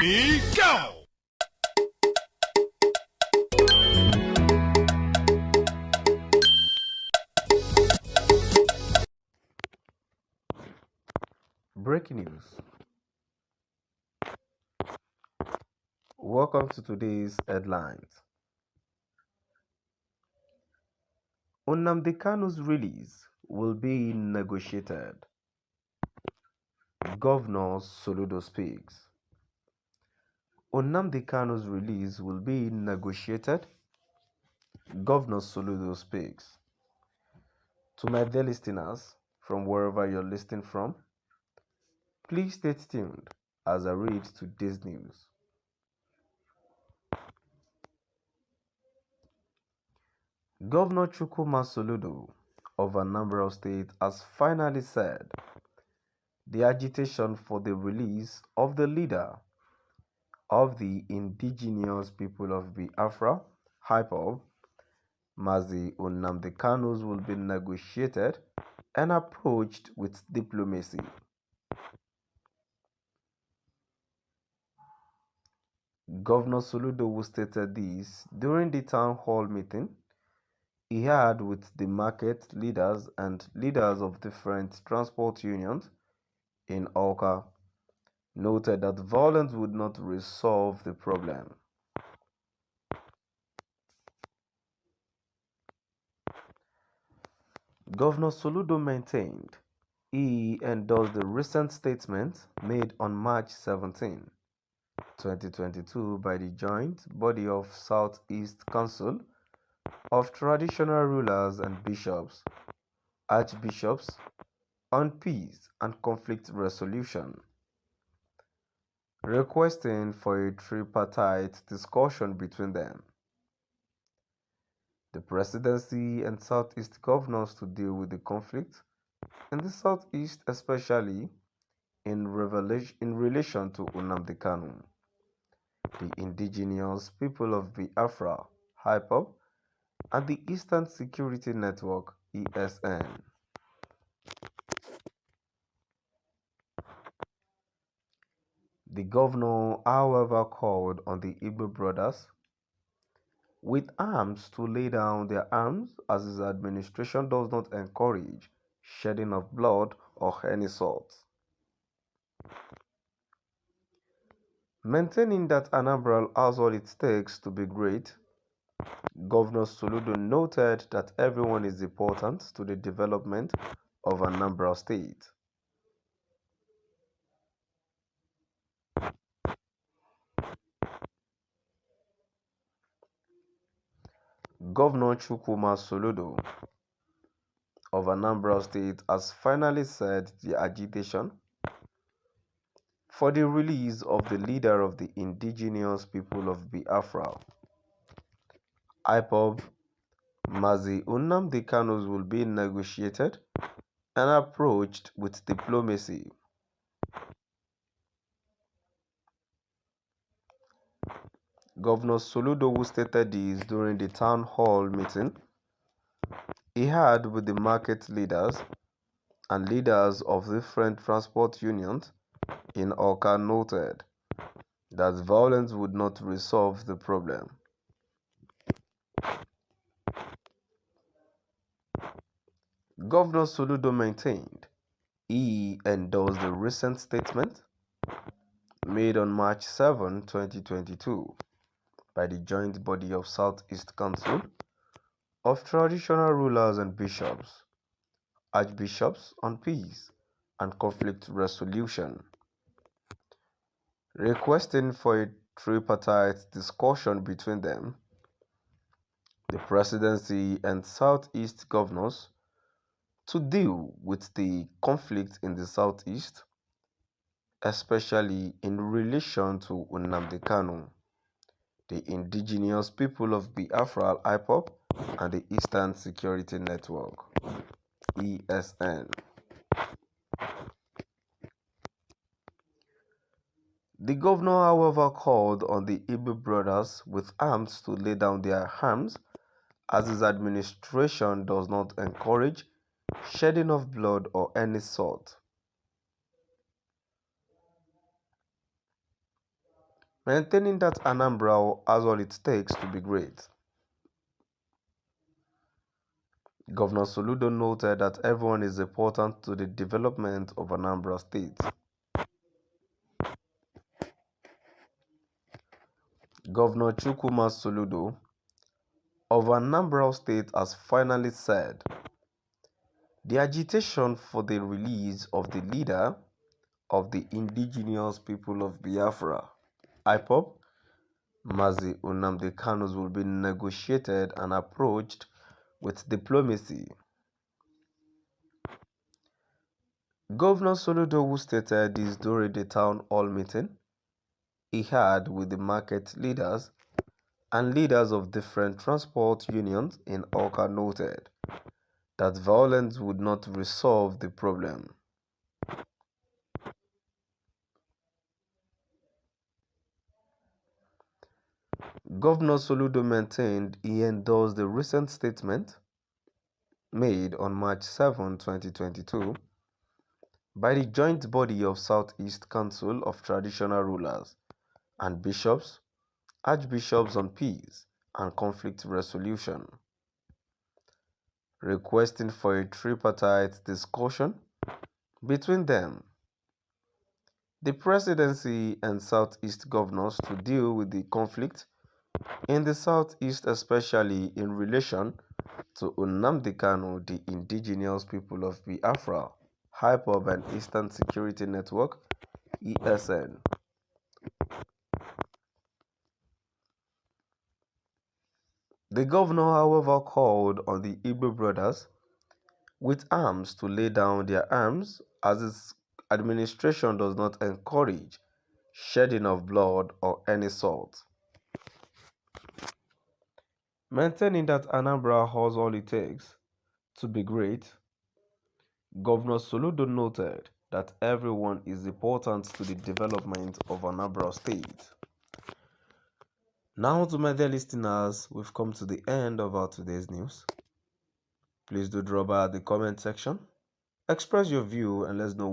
Go! Breaking news. Welcome to today's headlines. Nnamdi Kanu's release will be negotiated. Governor Soludo speaks. Nnamdi Kanu's release will be negotiated. Governor Soludo speaks. To my dear listeners, from wherever you're listening from, please stay tuned as I read today's news. Governor Soludo of Anambra State has finally said the agitation for the release of the leader of the indigenous people of Biafra, IPOB, Mazi Nnamdi Kanu's will be negotiated and approached with diplomacy. Governor Soludo stated this during the town hall meeting he had with the market leaders and leaders of different transport unions in Awka, noted that violence would not resolve the problem. Governor Soludo maintained he endorsed the recent statement made on March 17, 2022 by the joint body of Southeast Council of Traditional Rulers and Bishops, Archbishops, on peace and conflict resolution, requesting for a tripartite discussion between them, the presidency and Southeast governors to deal with the conflict in the Southeast, especially in relation to Nnamdi Kanu, the indigenous people of Biafra, IPOB, and the Eastern Security Network, ESN. The governor, however, called on the Igbo brothers with arms to lay down their arms, as his administration does not encourage shedding of blood of any sort. Maintaining that Anambra has all it takes to be great, Governor Soludo noted that everyone is important to the development of Anambra State. Governor Soludo of Anambra State has finally said the agitation for the release of the leader of the indigenous people of Biafra, IPOB, Mazi Nnamdi Kanu's will be negotiated and approached with diplomacy. Governor Soludo stated this during the town hall meeting he had with the market leaders and leaders of different transport unions in Awka, noted that violence would not resolve the problem. Governor Soludo maintained he endorsed the recent statement made on March 7, 2022 by the joint body of Southeast Council of Traditional Rulers and Bishops, Archbishops on Peace and Conflict Resolution, requesting for a tripartite discussion between them, the presidency and Southeast governors to deal with the conflict in the Southeast, especially in relation to Nnamdi Kanu, the indigenous people of Biafra, IPOB, and the Eastern Security Network, ESN. The governor, however, called on the Igbo brothers with arms to lay down their arms, as his administration does not encourage shedding of blood of any sort. maintaining that Anambra has all it takes to be great. Governor Soludo noted that everyone is important to the development of Anambra State. Governor Chukwuma Soludo of Anambra State has finally said the agitation for the release of the leader of the indigenous people of Biafra, IPOB, Mazi Nnamdi Kanu'S, will be negotiated and approached with diplomacy. Governor Soludo, who stated this during the town hall meeting he had with the market leaders and leaders of different transport unions in Awka, noted that violence would not resolve the problem. Governor Soludo maintained he endorsed the recent statement made on March 7, 2022 by the joint body of Southeast Council of Traditional Rulers and Bishops, Archbishops on Peace and Conflict Resolution, requesting for a tripartite discussion between them, the Presidency and Southeast governors, to deal with the conflict in the Southeast, especially in relation to Nnamdi Kanu, the indigenous people of Biafra, IPOB and Eastern Security Network, ESN. The governor, however, called on the Igbo brothers with arms to lay down their arms, as his administration does not encourage shedding of blood or any sort. Maintaining that Anambra has all it takes to be great, Governor Soludo noted that everyone is important to the development of Anambra State. Now, to my dear listeners, we've come to the end of our today's news. Please do drop by the comment section, express your view, and let's know